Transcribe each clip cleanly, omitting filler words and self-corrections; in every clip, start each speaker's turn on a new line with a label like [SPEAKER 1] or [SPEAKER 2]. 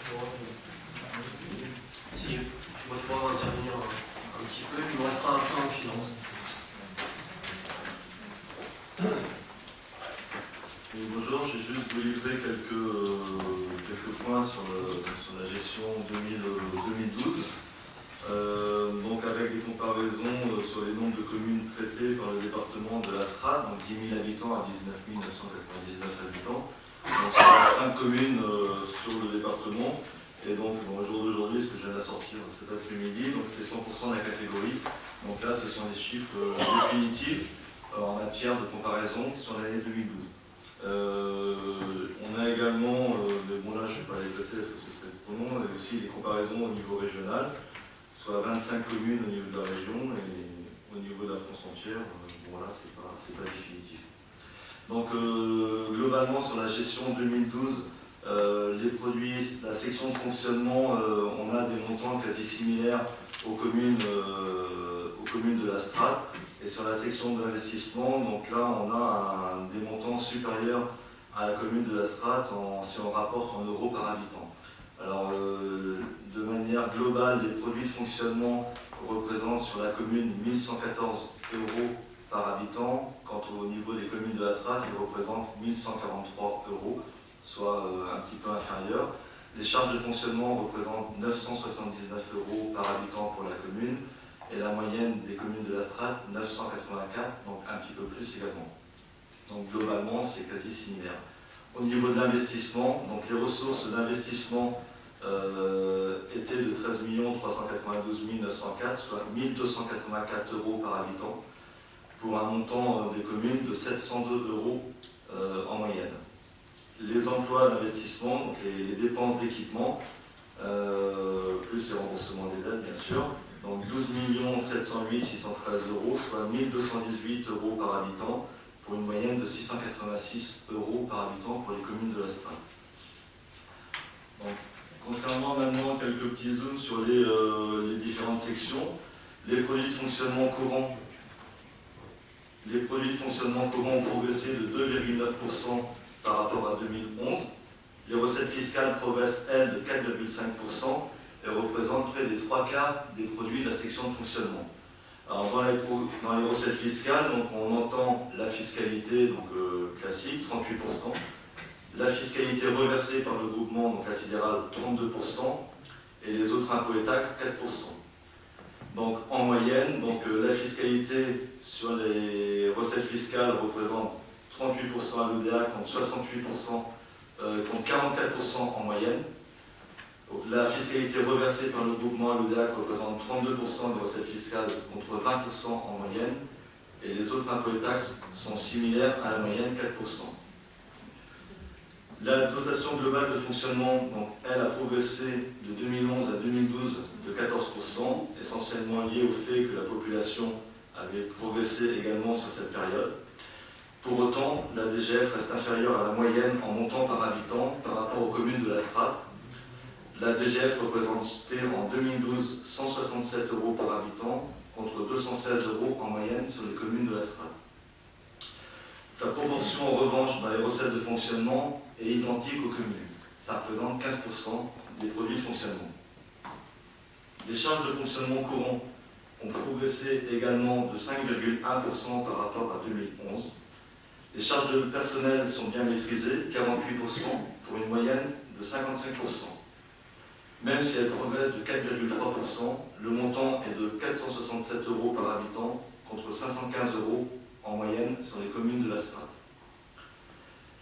[SPEAKER 1] Si, je vais pouvoir intervenir un petit peu, il me restera un peu en finance.
[SPEAKER 2] Oui, bonjour, j'ai juste vous livrer quelques points sur la gestion 2012. Donc avec des comparaisons sur les nombres de communes traitées par le département de la Strate, donc 10 000 habitants à 19 999 habitants. Donc c'est 5 communes sur le département. Et donc au jour d'aujourd'hui, ce que je viens de sortir cet après-midi, donc c'est 100% de la catégorie. Donc là, ce sont les chiffres définitifs en matière de comparaison sur l'année 2012. On a également, mais bon là je ne vais pas les passer parce que ce serait trop long, on a aussi les comparaisons au niveau régional, soit 25 communes au niveau de la région et au niveau de la France entière, bon là c'est pas définitif. Donc globalement sur la gestion 2012, les produits, la section de fonctionnement, on a des montants quasi similaires aux communes de la Strate. Et sur la section d'investissement, donc là on a des montants supérieurs à la commune de la Strate si on rapporte en euros par habitant. Alors de manière globale, les produits de fonctionnement représentent sur la commune 1114 euros par habitant, quant au niveau des communes de la Strate, ils représentent 1143 euros, soit un petit peu inférieur. Les charges de fonctionnement représentent 979 euros par habitant pour la commune, et la moyenne des communes de la Strate, 984, donc un petit peu plus également. Donc globalement, c'est quasi similaire. Au niveau de l'investissement, donc les ressources d'investissement étaient de 13 392 904, soit 1284 euros par habitant, pour un montant des communes de 702 euros en moyenne. Les emplois d'investissement, donc les dépenses d'équipement, plus les remboursements des dettes bien sûr, donc 12 708 613 euros, soit 1218 euros par habitant, pour une moyenne de 686 euros par habitant pour les communes de la Strate. Concernant maintenant quelques petits zooms sur les différentes sections, les produits de fonctionnement courant. Les produits de fonctionnement courant ont progressé de 2,9% par rapport à 2011. Les recettes fiscales progressent, elles, de 4,5%. Et représente près des 3/4 des produits de la section de fonctionnement. Alors dans les recettes fiscales, donc on entend la fiscalité donc, classique, 38%, la fiscalité reversée par le groupement, donc la sidérale, 32%, et les autres impôts et taxes, 4%. Donc en moyenne, donc, la fiscalité sur les recettes fiscales représente 38% à l'ODA contre 68%, contre 44% en moyenne. La fiscalité reversée par le groupement à l'ODAC représente 32% des recettes fiscales contre 20% en moyenne, et les autres impôts et taxes sont similaires à la moyenne, 4%. La dotation globale de fonctionnement, donc, elle a progressé de 2011 à 2012 de 14%, essentiellement lié au fait que la population avait progressé également sur cette période. Pour autant, la DGF reste inférieure à la moyenne en montant par habitant par rapport aux communes de la Strate. La DGF représentait en 2012 167 euros par habitant contre 216 euros en moyenne sur les communes de la Strate. Sa proportion en revanche dans les recettes de fonctionnement est identique aux communes. Ça représente 15% des produits de fonctionnement. Les charges de fonctionnement courant ont progressé également de 5,1% par rapport à 2011. Les charges de personnel sont bien maîtrisées, 48% pour une moyenne de 55%. Même si elle progresse de 4,3%, le montant est de 467 euros par habitant contre 515 euros en moyenne sur les communes de la Strate.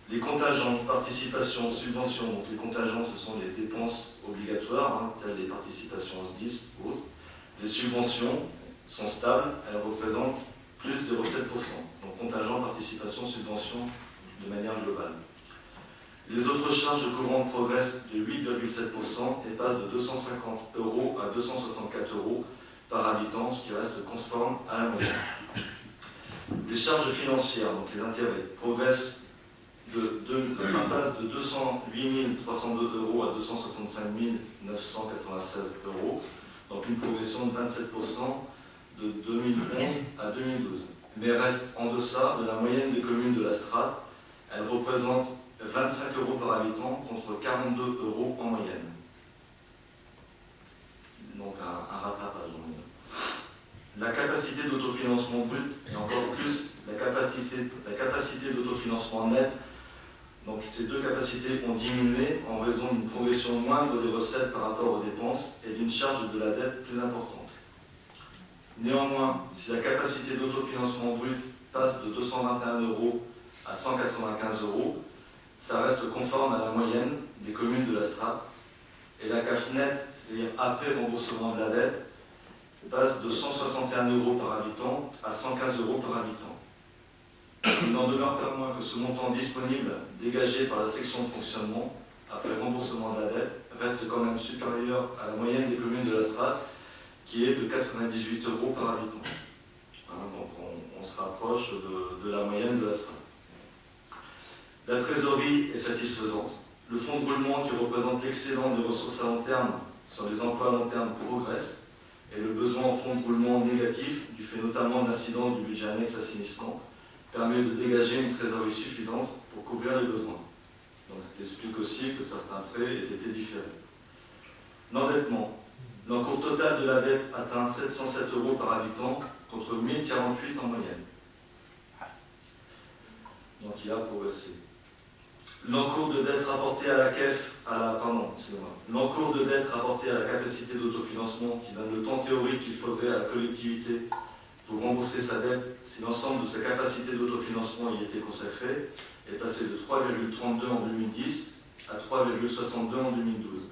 [SPEAKER 2] Les contingents, participation, subventions, donc les contingents ce sont les dépenses obligatoires, telles les participations au SDIS ou autres. Les subventions sont stables, elles représentent plus 0,7%. Donc contingent, participation, subvention de manière globale. Les autres charges courantes progressent de 8,7% et passent de 250 euros à 264 euros par habitant, ce qui reste conforme à la moyenne. Les charges financières, donc les intérêts, progressent passe de 208 302 euros à 265 996 euros, donc une progression de 27% de 2011 à 2012, mais reste en deçà de la moyenne des communes de la Strate. Elle représente 25 euros par habitant contre 42 euros en moyenne. ces deux capacités ont diminué en raison d'une progression moindre des recettes par rapport aux dépenses et d'une charge de la dette plus importante. Néanmoins, si la capacité d'autofinancement brut passe de 221 € à 195 €, ça reste conforme à la moyenne des communes de la strate, et la CAF nette, c'est-à-dire après remboursement de la dette, passe de 161 € par habitant à 115 € par habitant. Il n'en demeure pas moins que ce montant disponible dégagé par la section de fonctionnement après remboursement de la dette reste quand même supérieur à la moyenne des communes de la strate qui est de 98 € par habitant. Donc on se rapproche de la moyenne de la strate. La trésorerie est satisfaisante. Le fonds de roulement qui représente l'excédent des ressources à long terme sur les emplois à long terme progresse et le besoin en fonds de roulement négatif, du fait notamment de l'incidence du budget annexe assainissement, permet de dégager une trésorerie suffisante pour couvrir les besoins. Donc, ça explique aussi que certains prêts aient été différés. L'endettement. L'encours total de la dette atteint 707 € par habitant contre 1048 en moyenne. Donc il a progressé. L'encours de dette rapporté à la CAF, l'encours de dette rapporté à la capacité d'autofinancement qui donne le temps théorique qu'il faudrait à la collectivité pour rembourser sa dette si l'ensemble de sa capacité d'autofinancement y était consacré, est passé de 3,32 en 2010 à 3,62 en 2012.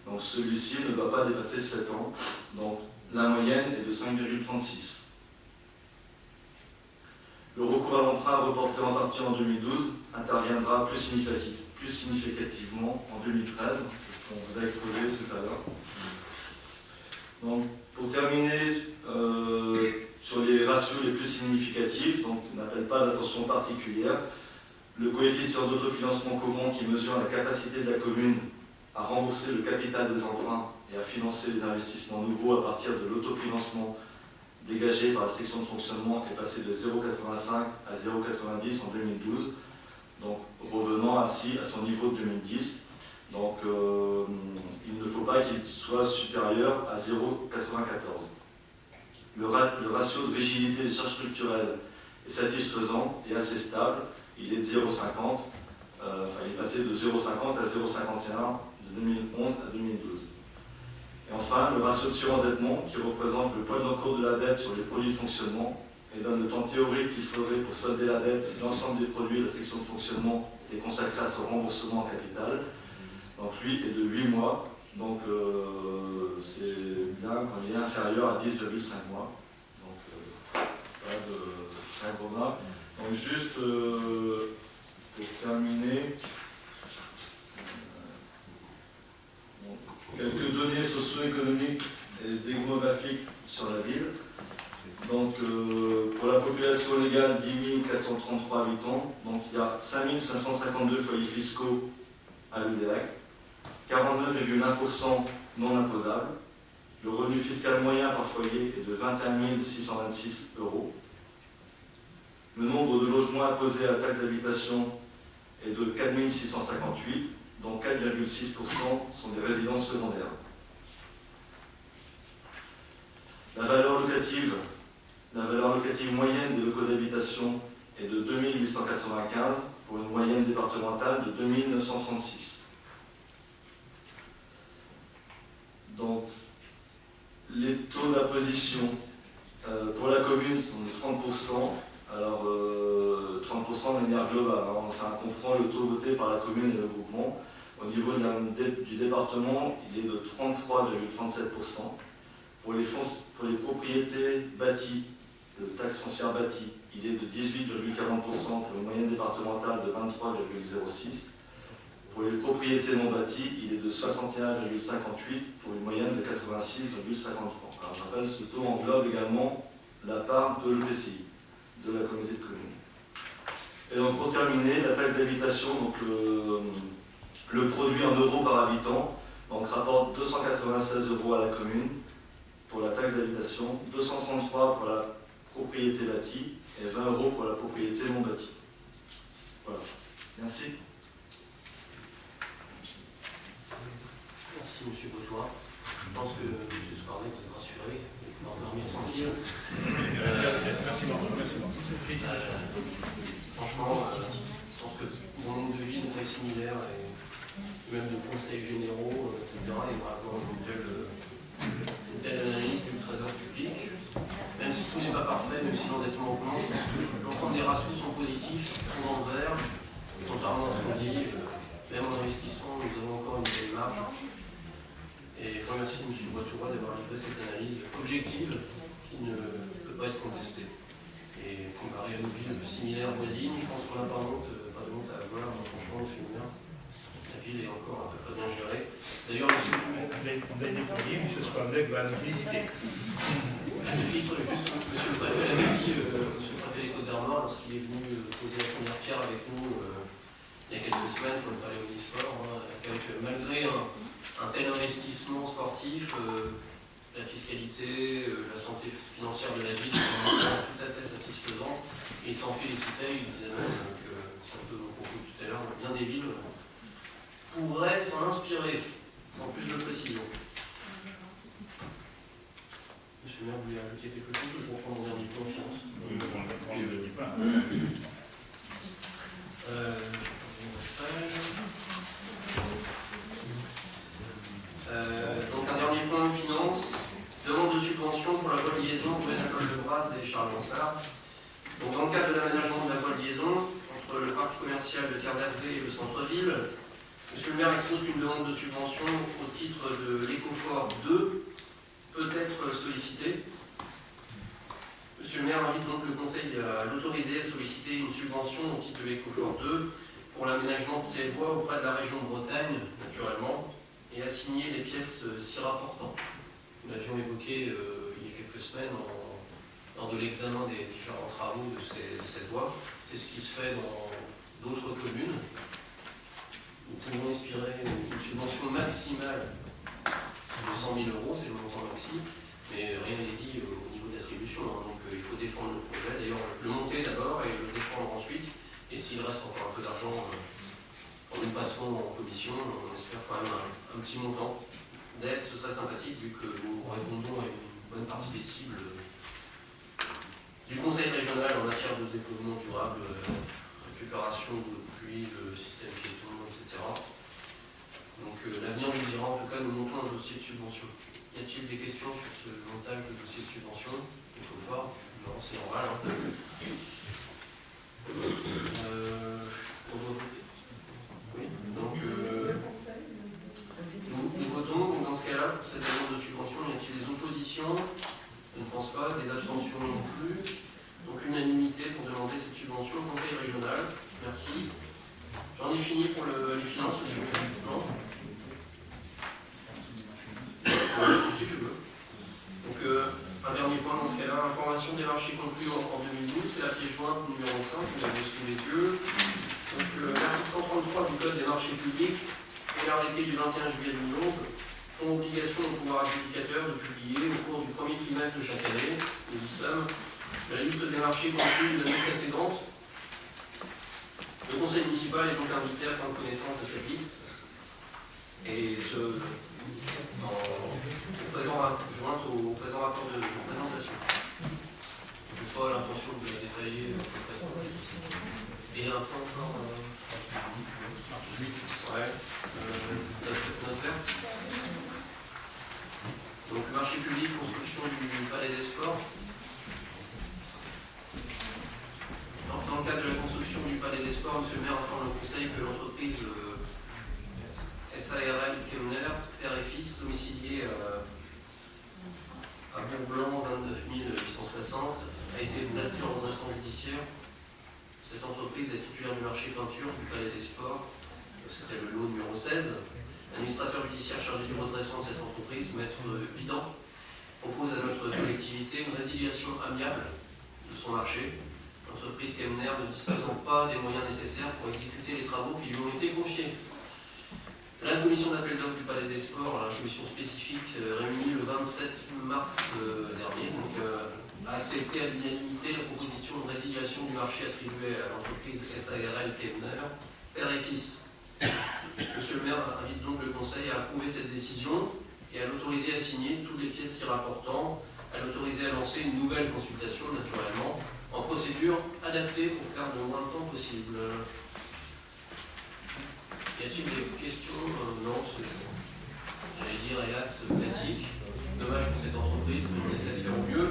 [SPEAKER 2] Donc celui-ci ne doit pas dépasser 7 ans, donc la moyenne est de 5,36. Le recours à l'emprunt reporté en partie en 2012 interviendra plus significativement en 2013, c'est ce qu'on vous a exposé tout à l'heure. Donc pour terminer, sur les ratios les plus significatifs, donc n'appelle pas d'attention particulière, le coefficient d'autofinancement commun qui mesure la capacité de la commune à rembourser le capital des emprunts et à financer les investissements nouveaux à partir de l'autofinancement dégagé par la section de fonctionnement est passé de 0,85 à 0,90 en 2012, donc revenant ainsi à son niveau de 2010. Donc il ne faut pas qu'il soit supérieur à 0,94. Le ratio de rigidité des charges structurelles est satisfaisant et assez stable. Il est de 0,50, il est passé de 0,50 à 0,51 de 2011 à 2012. Et enfin, le ratio de surendettement qui représente le poids d'encours de la dette sur les produits de fonctionnement et donne le temps théorique qu'il faudrait pour solder la dette si l'ensemble des produits de la section de fonctionnement était consacré à son remboursement en capital. Donc lui est de 8 mois. Donc c'est bien quand il est inférieur à 10,5 mois. Donc pas de remarque. Donc juste pour terminer, quelques données socio-économiques et démographiques sur la ville. Donc pour la population légale, 10 433 habitants. Donc il y a 5 552 foyers fiscaux à l'UDEAC. 49,1% non imposables. Le revenu fiscal moyen par foyer est de 21 626 €. Le nombre de logements imposés à la taxe d'habitation est de 4 658, dont 4,6% sont des résidences secondaires. La valeur locative moyenne des locaux d'habitation est de 2 895 pour une moyenne départementale de 2 936. Donc, les taux d'imposition pour la commune sont de 30%. Alors, 30% de manière globale. Alors, ça comprend le taux voté par la commune et le groupement. Au niveau du département, il est de 33,37%. Pour les propriétés bâties, de taxes foncières bâties, il est de 18,40% pour une moyenne départementale de 23,06%. Pour les propriétés non bâties, il est de 61,58 pour une moyenne de 86,53. Alors je rappelle, ce taux englobe également la part de l'EPCI, de la communauté de communes. Et donc pour terminer, la taxe d'habitation, donc le produit en euros par habitant, donc rapporte 296 € à la commune pour la taxe d'habitation, 233 pour la propriété bâtie et 20 € pour la propriété non bâtie. Voilà. Merci.
[SPEAKER 1] Merci M. Bautois. Je pense que M. Scornet vous êtes rassuré de pouvoir dormir tranquille. Franchement, je pense que bon nombre de villes de taille similaire et même de conseils généraux, etc. Il va avoir une telle analyse du trésor public. Même si tout n'est pas parfait, même si l'endettement augmente, je pense que l'ensemble des ratios sont positifs, sont dans le vert, contrairement à ce qu'on dit. Même en investissement, nous avons encore une belle marge. Et je remercie M. Boitoura d'avoir livré cette analyse objective qui ne peut pas être contestée. Et comparé à nos villes similaires voisines, je pense qu'on n'a pas de honte à avoir, franchement, M. le maire. La ville est encore à peu près bien gérée. D'ailleurs,
[SPEAKER 3] On a déployé, M. Spandek va nous féliciter.
[SPEAKER 1] À ce titre, juste, M. le Préfet l'a dit, M. le Préfet des Côtes-d'Armor, lorsqu'il est venu poser la première pierre avec nous il y a quelques semaines pour le Palais Omnisport, malgré un tel investissement sportif, la fiscalité, la santé financière de la ville sont tout à fait satisfaisants. Et il s'en félicitait, il disait même que, c'est un peu mon propos tout à l'heure, bien des villes pourraient s'en inspirer, sans plus de précision. Monsieur le maire, vous voulez ajouter quelque chose ou je reprends mon dernier point en finance?
[SPEAKER 3] Oui, on ne le dit pas.
[SPEAKER 1] Donc un dernier point en finance, demande de subvention pour la voie de liaison entre l'école de Braz et Charles-Mansart. Donc dans le cadre de l'aménagement de la voie de liaison entre le parc commercial de Carnavlet et le centre-ville, Monsieur le maire expose qu'une demande de subvention au titre de l'Écofort 2 peut être sollicitée. Monsieur le maire invite donc le Conseil à l'autoriser à solliciter une subvention au titre de l'Écofort 2 pour l'aménagement de ces voies auprès de la région de Bretagne, naturellement, et à signer les pièces s'y rapportant. Nous l'avions évoqué il y a quelques semaines lors de l'examen des différents travaux de cette voie. C'est ce qui se fait dans d'autres communes. Nous pouvons inspirer une subvention maximale de 100 000 €, c'est le montant maxi, mais rien n'est dit au niveau de l'attribution. Donc il faut défendre le projet, d'ailleurs le monter d'abord et le défendre ensuite. Et s'il reste encore un peu d'argent en nous passant en commission, on espère quand même un petit montant d'aide, ce serait sympathique vu que nous répondons à une bonne partie des cibles du Conseil régional en matière de développement durable, récupération de pluie, le système piéton, etc. Donc l'avenir nous dira, en tout cas, nous montons un dossier de subvention. Y a-t-il des questions sur ce montage de dossier de subvention? Il faut voir. Non, c'est normal. Hein. On doit voter. Oui. Donc nous votons. Dans ce cas-là, pour cette demande de subvention, y a-t-il des oppositions? Je ne pense pas. Des abstentions non plus. Donc unanimité pour demander cette subvention au Conseil régional. Merci. J'en ai fini pour les finances, monsieur le président. Si je veux. Donc, un dernier point dans ce cas-là, information des marchés conclus en 2012, c'est la pièce jointe numéro 5, vous l'avez sous les yeux. Donc, l'article 133 du Code des marchés publics et l'arrêté du 21 juillet 2011 font obligation au pouvoir adjudicateur de publier au cours du premier trimestre de chaque année, nous y sommes, la liste des marchés conclus de l'année précédente. Le conseil municipal est donc invité à prendre connaissance de cette liste et jointe au présent rapport de présentation. Je n'ai pas l'intention de la détailler. Et un point encore. Ouais. Note verte. Donc marché public, construction du Palais des Sports. Dans le cadre de la construction du Palais des Sports, M. le maire informe le Conseil que l'entreprise SARL Kemner, père et fils, domicilié à Bourblanc 29 860, a été placée en redressement judiciaire. Cette entreprise est titulaire du marché peinture du Palais des Sports. C'était le lot numéro 16. L'administrateur judiciaire chargé du redressement de cette entreprise, Maître Bidan, propose à notre collectivité une résiliation amiable de son marché. L'entreprise Kemner ne dispose donc pas des moyens nécessaires pour exécuter les travaux qui lui ont été confiés. La commission d'appel d'offres du Palais des Sports, la commission spécifique réunie le 27 mars dernier, a accepté à l'unanimité la proposition de résiliation du marché attribué à l'entreprise SARL Kemner, père et fils. Monsieur le maire invite donc le Conseil à approuver cette décision et à l'autoriser à signer toutes les pièces s'y rapportant, à l'autoriser à lancer une nouvelle consultation, naturellement, en procédure adaptée pour perdre le moins de temps possible. Y a-t-il des questions? Non, c'est, j'allais dire, hélas, classique. Dommage pour cette entreprise, mais on essaie de faire au mieux.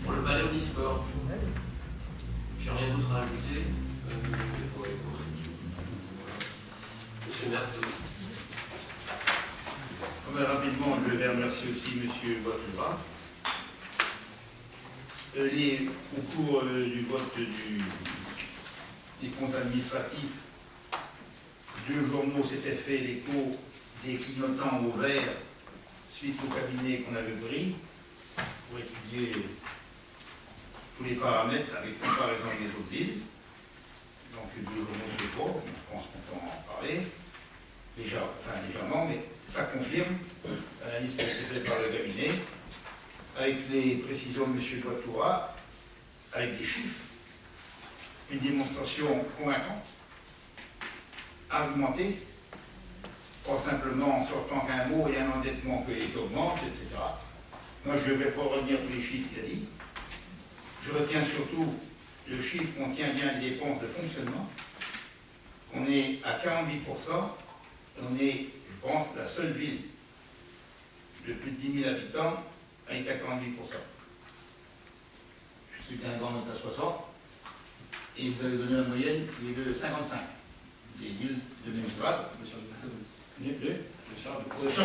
[SPEAKER 1] Pour le balai omnisport, j'ai rien d'autre à ajouter. Monsieur le maire, c'est vous.
[SPEAKER 3] Rapidement, je vais remercier aussi M. Boitura. Au cours du vote des comptes administratifs, 2 journaux s'étaient fait l'écho des clignotants au vert suite au cabinet qu'on avait pris pour étudier tous les paramètres avec comparaison avec les autres villes. Donc 2 journaux sur 3, je pense qu'on peut en parler. Légèrement, mais ça confirme l'analyse qui a été faite par le cabinet, avec les précisions de M. Boitura, avec des chiffres, une démonstration convaincante, argumentée, pas simplement en sortant qu'un mot et un endettement que les taux augmentent, etc. Moi, je ne vais pas revenir tous les chiffres qu'il a dit. Je retiens surtout le chiffre qu'on tient bien les dépenses de fonctionnement. On est à 48%. On est, je pense, la seule ville de plus de 10 000 habitants à être à 48%. Je suis bien grand, on est à 60. Et vous avez donné la moyenne, qui est de 55. Des villes de même grade. Le charge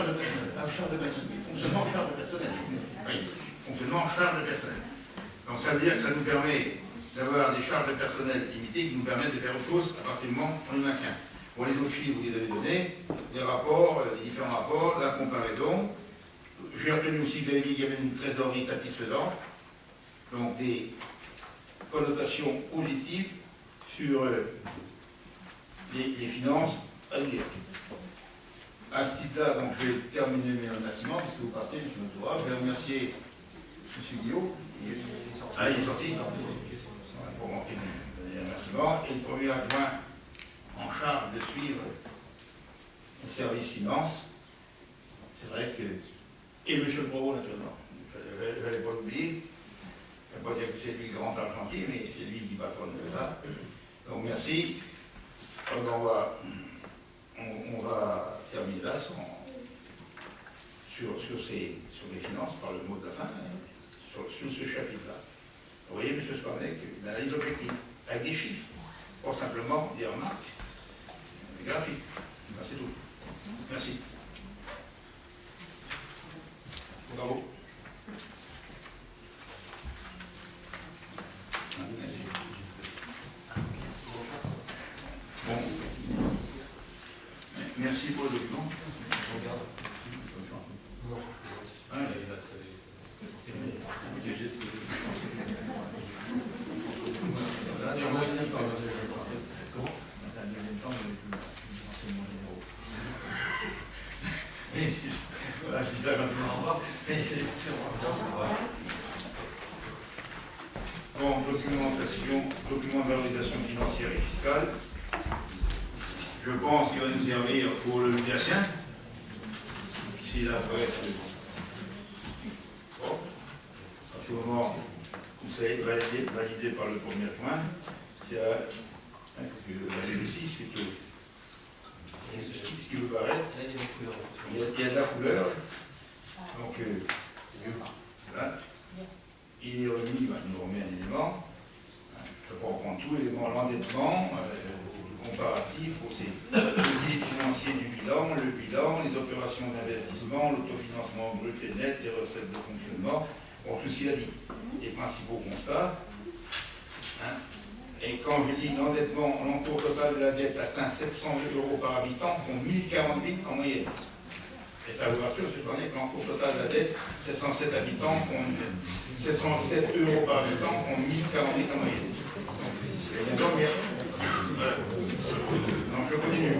[SPEAKER 3] de personnel. Ah, charge de personnel. Fonctionnement charge de personnel. Oui, fonctionnement charge de personnel. Donc ça veut dire que ça nous permet d'avoir des charges de personnel limitées qui nous permettent de faire autre chose à partir du moment où on les maintient. Bon, les autres chiffres, vous les avez donnés, les rapports, les différents rapports, la comparaison. J'ai retenu aussi que vous avez dit qu'il y avait une trésorerie satisfaisante, donc des connotations positives sur les finances régulières. À ce titre-là, donc, je vais terminer mes remerciements, puisque vous partez, M. Boitura. Je vais remercier M. Guillaume. Il est sorti. Pour manquer mes remerciements. Et le premier adjoint en charge de suivre le service finance. C'est vrai que... Et M. Breau, naturellement. Je n'allais pas l'oublier. Je ne vais pas dire que c'est lui le grand argentier, mais c'est lui qui patronne de ça. Donc merci. On va terminer là sur les finances par le mot de la fin, sur ce chapitre-là. Vous voyez, M. Sparnek, une analyse objective, avec des chiffres, pas simplement des remarques. C'est gratuit. C'est tout. Merci. Bravo. Bon. Merci pour le document. Voilà, je dis ça maintenant, au revoir. Bon, document de valorisation financière et fiscale. Je pense qu'il va nous servir pour le Biacien. Ici, là, peut être. Bon, à ce moment, vous savez, validé par le premier point. Il faut que le valider aussi, suite au. Ce qui vous paraît. Il y a de la couleur. Donc, c'est mieux. Voilà. Il est remis, il nous remet un élément. Je ne peux pas reprendre tout l'élément, l'endettement, le comparatif, c'est le guide financier du bilan, le bilan, les opérations d'investissement, l'autofinancement brut et net, les recettes de fonctionnement, bon, tout ce qu'il a dit, les principaux constats. Et quand je dis l'endettement, l'encours total de la dette atteint 700 € par habitant, contre 1048 en moyenne. Et ça vous rassure, je connais que l'encours total de la dette, 707 habitants, 707 € par habitant, contre 1048 en moyenne. Donc je continue.